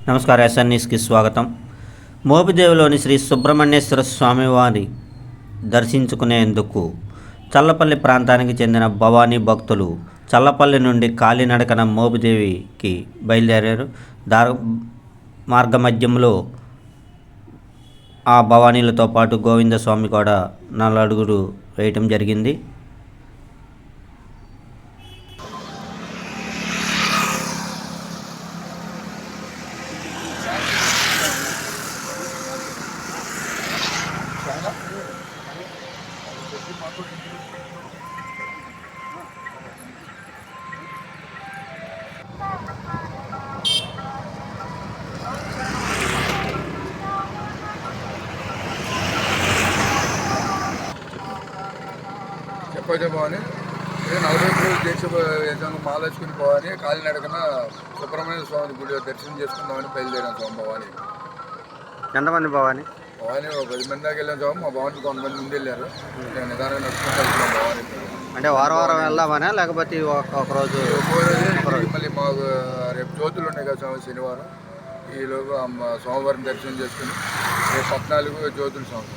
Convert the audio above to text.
నమస్కారం. ఎస్ఎన్ఎస్కి స్వాగతం. మోపిదేవిలోని శ్రీ సుబ్రహ్మణ్యేశ్వర స్వామివారి దర్శించుకునేందుకు చల్లపల్లి ప్రాంతానికి చెందిన భవానీ భక్తులు చల్లపల్లి నుండి కాలినడకన మోపిదేవికి బయలుదేరారు. మార్గమధ్యంలో ఆ భవానీలతో పాటు గోవిందస్వామి కూడా 4 అడుగులు వేయటం జరిగింది. చెప్పైతే పోవని 40 రోజులు దీక్ష మాలేసుకుని పోవని కాలినడకన సుబ్రహ్మణ్య స్వామి గుడి దర్శనం చేసుకుందామని బయలుదేరాం స్వామి భవాని. ఎంతమంది భవానీ? భవాని ఒక 10 మంది దాకా వెళ్ళాం స్వామి. మా భవానికి కొంతమంది ముందు వెళ్ళారు. నేను నిదానంగా నడుచుకుంటూ వెళ్తున్నాం భవాని. అంటే వారం వెళ్దామనే లేకపోతే ఒకరోజు మళ్ళీ మాకు రేపు జ్యోతులు ఉన్నాయి కదా స్వామి, శనివారం ఈలోగా సోమవారం దర్శనం చేసుకుని రేపు 14 జ్యోతులు స్వామి.